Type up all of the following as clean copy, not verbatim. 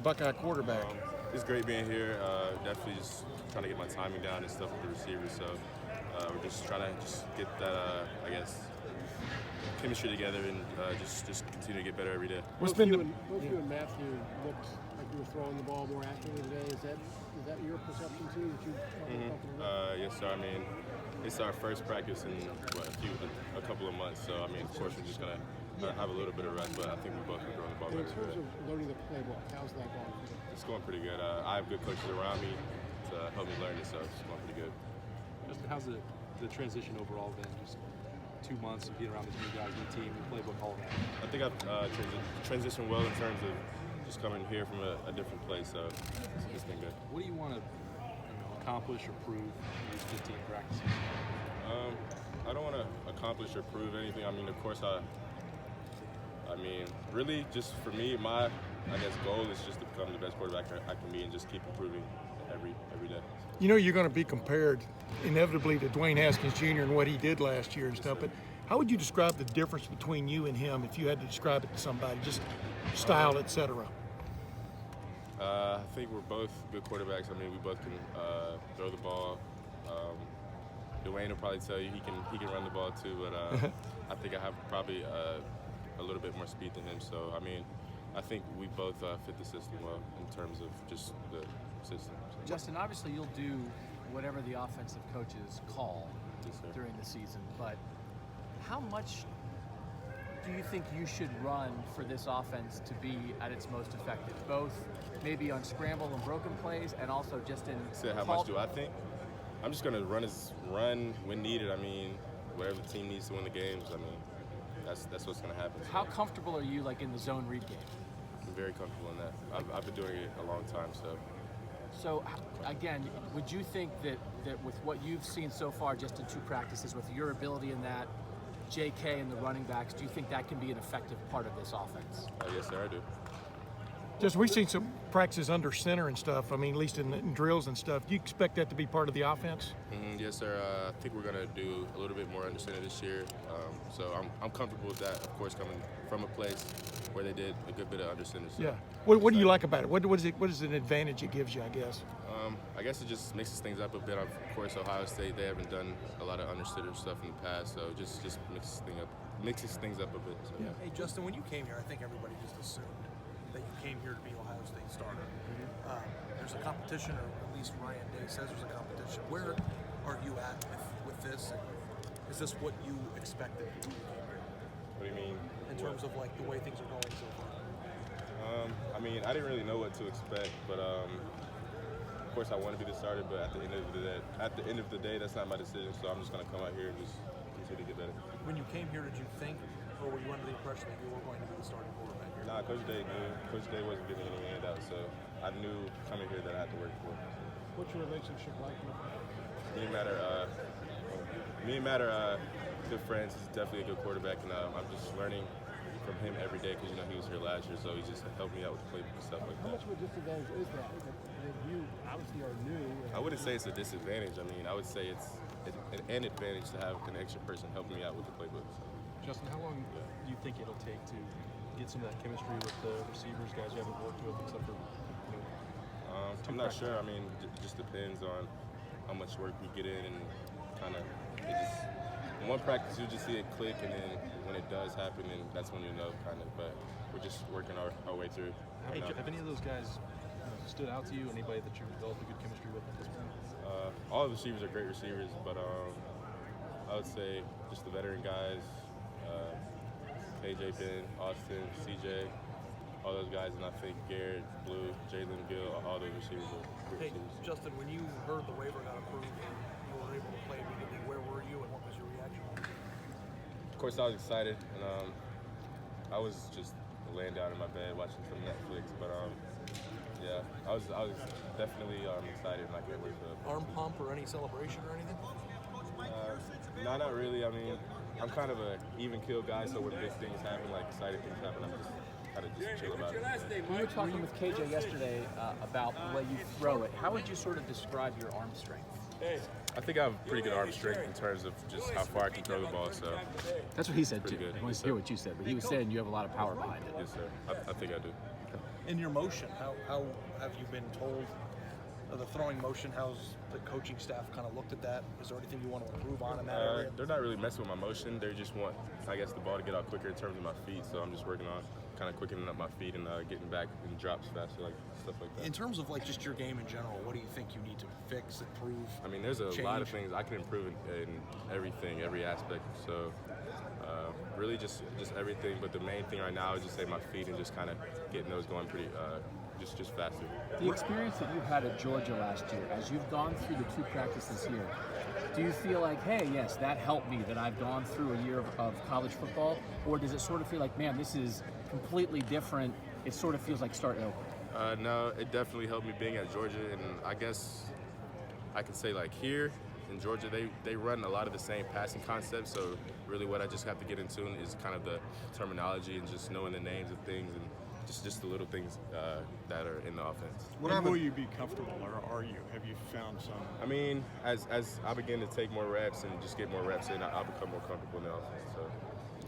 Buckeye quarterback? It's great being here. Definitely just trying to get my timing down and stuff with the receivers. So we're just trying to just get that, I guess, chemistry together and just continue to get better every day. Both you and Matthew looked like you were throwing the ball more accurately today. Is that your perception too? That you Yes, sir. I mean, it's our first practice in a couple of months. So I mean, of course, we're just gonna have a little bit of rest, but I think we both been throwing the ball better. In terms of learning the playbook, how's that going? It's going pretty good. I have good coaches around me to help me learn it, so it's going pretty good. Justin, how's the transition overall been? Just 2 months of being around these new guys, new team, new playbook, all of that. I think I've transitioned well in terms of just coming here from a different place, so it's been good. What do you want to accomplish or prove in these 15 practices? I don't want to accomplish or prove anything. I mean, of course, I mean, really, just for me, my goal is just to become the best quarterback I can be and just keep improving every day. You know you're going to be compared inevitably to Dwayne Haskins Jr. and what he did last year and stuff, but how would you describe the difference between you and him if you had to describe it to somebody, just style, etc.? I think we're both good quarterbacks. I mean, we both can throw the ball. Dwayne will probably tell you he can run the ball too, but I think I have probably a little bit more speed than him. So, I mean, I think we both fit the system well in terms of just the system. So. Justin, obviously you'll do whatever the offensive coaches call during the season, but how much do you think you should run for this offense to be at its most effective, both maybe on scramble and broken plays and also just in how much do I think? I'm just going to run when needed. I mean, whatever the team needs to win the games, I mean, that's what's going to happen. How comfortable are you like in the zone read game? I'm very comfortable in that. I've been doing it a long time, so. So, again, would you think that with what you've seen so far just in 2 practices, with your ability in that, JK and the running backs, do you think that can be an effective part of this offense? Yes, sir, I do. Just we've seen some practices under center and stuff. I mean, at least in drills and stuff. Do you expect that to be part of the offense? Yes, sir. I think we're going to do a little bit more under center this year. So I'm comfortable with that, of course, coming from a place where they did a good bit of under center. So yeah. What do you like about it? What is an advantage it gives you, I guess? I guess it just mixes things up a bit. Of course, Ohio State, they haven't done a lot of under center stuff in the past, so just mixes things up a bit. So. Yeah. Hey, Justin, when you came here, I think everybody just assumed that you came here to be Ohio State starter. There's a competition, or at least Ryan Day says there's a competition. Where are you at with this? And is this what you expected when you came here? What do you mean? In terms of like the way things are going so far? I mean, I didn't really know what to expect, but of course I want to be the starter. But at the end of the day, that's not my decision. So I'm just going to come out here and just continue to get better. When you came here, did you think, or were you under the impression that you were going to be the starting quarterback here? Nah, Coach Day knew. Coach Day wasn't giving any handouts, so I knew coming here that I had to work for it. What's your relationship like? Me and Matt are good friends. He's definitely a good quarterback, and I'm just learning from him every day because he was here last year, so he just helped me out with the playbook and stuff like that. How much of a disadvantage is that you obviously are new? I wouldn't say it's a disadvantage. I mean, I would say it's an advantage to have an extra person helping me out with the playbook. So. Justin, how long do you think it'll take to get some of that chemistry with the receivers, guys you haven't worked with, except for I'm not sure. I mean, it just depends on how much work we get in and kind of in one practice you just see it click, and then when it does happen, and that's when you know kind of. But we're just working our way through. Hey, have any of those guys stood out to you? Anybody that you've developed a good chemistry with at this point? All the receivers are great receivers, but I would say just the veteran guys, KJ, Ben, Austin, CJ, all those guys, and I think Garrett, Blue, Jalen, Gill, all those receivers are great receivers. Justin, when you heard the waiver got approved and you were able to play immediately, where were you and what was your reaction? Of course, I was excited, and I was just laying down in my bed watching some Netflix, but yeah, I was definitely excited, and I can't wait for it. Arm pump or any celebration or anything? No, not really. I mean, I'm kind of an even kill guy, so when big things happen, like excited things happen, I'm just kind of just chill about it. We were talking with KJ yesterday about the way you throw it. How would you sort of describe your arm strength? I think I have pretty good arm strength in terms of just how far I can throw the ball. So that's what he said too. Good. I want to hear what you said, but he was saying you have a lot of power behind it. Yes, sir. I think I do. in your motion, how have you been told the throwing motion? How's the coaching staff kind of looked at that? Is there anything you want to improve on in that area? They're not really messing with my motion. They just want, I guess, the ball to get out quicker in terms of my feet. So I'm just working on kind of quickening up my feet and getting back in drops faster, like stuff like that. In terms of like just your game in general, what do you think you need to fix, improve? I mean, there's a change? lot of things I can improve in everything, every aspect. So really just everything. But the main thing right now is just say my feet and just kind of getting those going pretty just faster. The experience that you had at Georgia last year, as you've gone through the 2 practices here, do you feel like, hey, yes, that helped me, that I've gone through a year of college football? Or does it sort of feel like, man, this is completely different, it sort of feels like starting over? No, it definitely helped me being at Georgia, and I guess I could say like here in Georgia, they run a lot of the same passing concepts, so really what I just have to get into is kind of the terminology and just knowing the names of things and just the little things that are in the offense. When will you be comfortable, or are you? Have you found some? I mean, as I begin to take more reps and just get more reps in, I'll become more comfortable in the offense. So.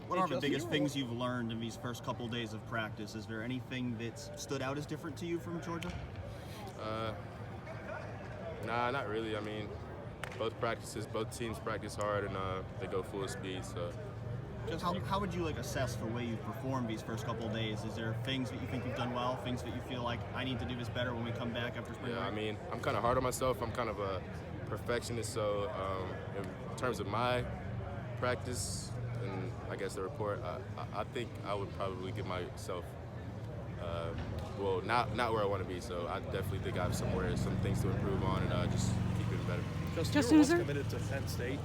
What are the biggest things you've learned in these first couple days of practice? Is there anything that's stood out as different to you from Georgia? Nah, not really. I mean, both teams practice hard and they go full speed. So. How would you assess the way you've performed these first couple of days? Is there things that you think you've done well, things that you feel like I need to do this better when we come back after spring break? I mean, I'm kind of hard on myself. I'm kind of a perfectionist, so in terms of my practice and I guess the report, I think I would probably give myself, not where I want to be. So I definitely think I have some things to improve on and just keep getting better. Justin, you were once committed to Penn State,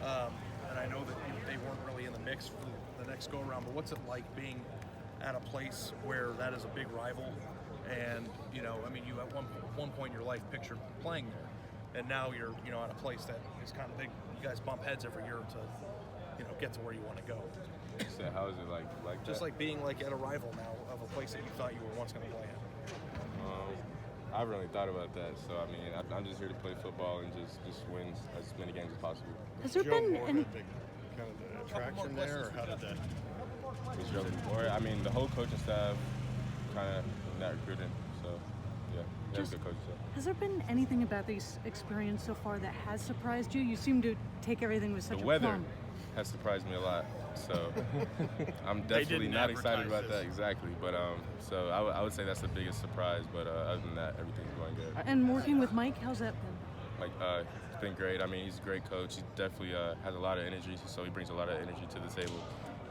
and I know that they weren't really in the mix for the next go-around, but what's it like being at a place where that is a big rival? And, you at one point in your life pictured playing there, and now you're, at a place that is kind of big. You guys bump heads every year to, get to where you want to go. So how is it like Just that? like being at a rival now of a place that you thought you were once going to play at. I haven't really thought about that, so I mean, I'm just here to play football and just win as many games as possible. Has there been any big kind of the attraction there, or how did that? Or I mean, the whole coaching staff kind of not recruiting, so yeah, that's the coaching staff. Has there been anything about this experience so far that has surprised you? You seem to take everything with such The a weather plum. has surprised me a lot, so I'm definitely not excited about that exactly. But so I would say that's the biggest surprise. But other than that, everything's going good. And working with Mike, how's that been? Like it's been great. I mean, he's a great coach. He definitely has a lot of energy, so he brings a lot of energy to the table.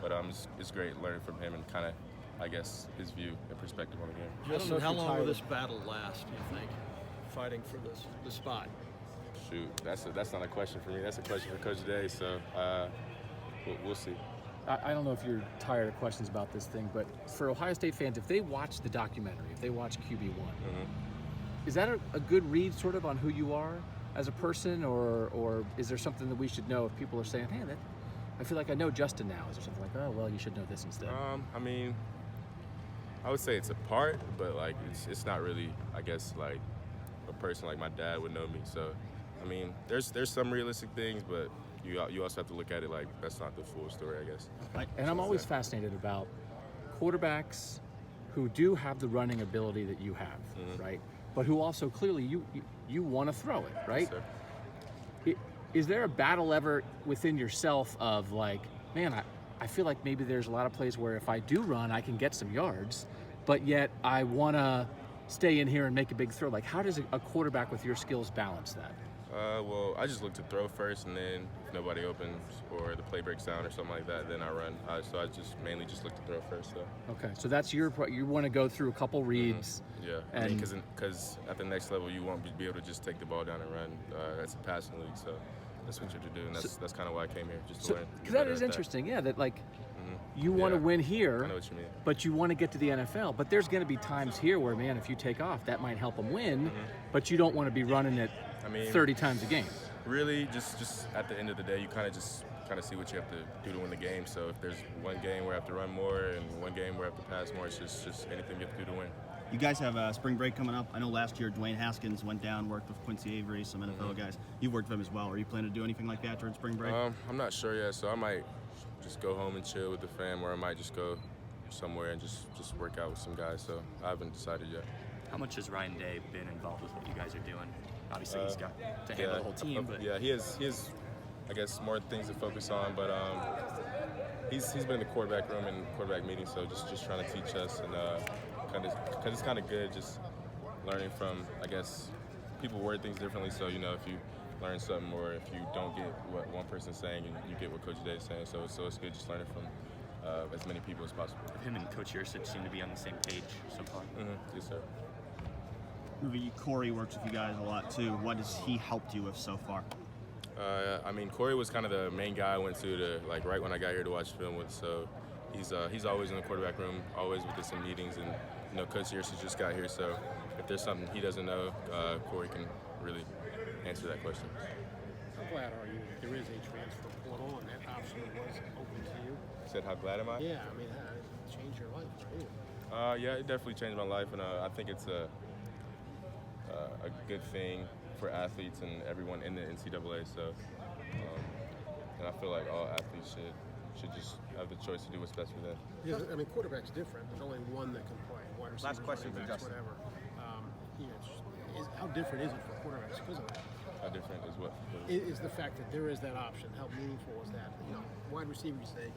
But it's great learning from him and kind of, I guess, his view and perspective on the game. Justin, how long will this battle last, do you think, fighting for the spot? Shoot, that's not a question for me. That's a question for Coach Day. So we'll see. I don't know if you're tired of questions about this thing, but for Ohio State fans, if they watch the documentary, if they watch QB1, is that a good read sort of on who you are as a person, or is there something that we should know if people are saying, hey, I feel like I know Justin now? Is there something like, oh, well, you should know this instead? I mean, I would say it's a part, but like it's not really, I guess, like a person like my dad would know me. So, I mean, there's some realistic things, but you also have to look at it like that's not the full story, I guess. And I'm always fascinated about quarterbacks who do have the running ability that you have, right? But who also clearly you want to throw it, right? Yes, Is there a battle ever within yourself of like, man, I feel like maybe there's a lot of plays where if I do run, I can get some yards, but yet I want to stay in here and make a big throw? Like, how does a quarterback with your skills balance that? Well, I just look to throw first, and then if nobody opens or the play breaks down or something like that, then I run. So I just mainly just look to throw first. So. Okay, so that's you want to go through a couple reads. Yeah, I mean, because at the next level, you won't be able to just take the ball down and run. That's a passing league, so that's what you have to do, and that's kind of why I came here, just to learn. Because that is interesting, yeah, that like you want to win here, I know what you mean. But you want to get to the NFL. But there's going to be times here where, man, if you take off, that might help them win, but you don't want to be running it 30 times a game. Really, just at the end of the day, you kind of see what you have to do to win the game. So if there's one game where I have to run more and one game where I have to pass more, it's just anything you have to do to win. You guys have spring break coming up. I know last year Dwayne Haskins went down, worked with Quincy Avery, some NFL guys. You've worked with him as well. Are you planning to do anything like that during spring break? I'm not sure yet, so I might just go home and chill with the fam, or I might just go somewhere and just work out with some guys. So I haven't decided yet. How much has Ryan Day been involved with what you guys are doing? Obviously, he's got to handle the whole team, but yeah, he has, I guess, more things to focus on. But he's been in the quarterback room and quarterback meetings, so just trying to teach us and because it's kind of good just learning from, I guess, people word things differently. So if you learn something or if you don't get what one person's saying and you get what Coach Day is saying, so it's good just learning from as many people as possible. him and Coach Yurcich seem to be on the same page so far. Yes, sir. Corey works with you guys a lot too. What has he helped you with so far? I mean, Corey was kind of the main guy I went to right when I got here to watch film with. So he's always in the quarterback room, always with us in meetings. And Coach Yurcich just got here, so if there's something he doesn't know, Corey can really answer that question. How glad are you that there is a transfer portal and that option was open to you? You said, how glad am I? Yeah, I mean, it changed your life, right? Yeah, it definitely changed my life, and I think it's a good thing for athletes and everyone in the NCAA. So, and I feel like all athletes should just have the choice to do what's best for them. Because, I mean, quarterback's different. There's only one that can play. Wide receivers, Last question running for backs, Justin. whatever. How different is it for quarterbacks because of that? How different is what? Is the fact that there is that option. How meaningful is that? Wide receivers say,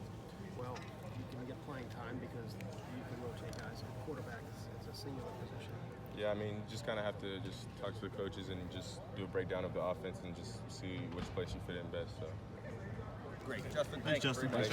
well, you can get playing time because you can rotate guys. Quarterback is a singular position. Yeah, I mean, just kind of have to just talk to the coaches and just do a breakdown of the offense and just see which place you fit in best. So. Great. Justin, thanks. Thanks,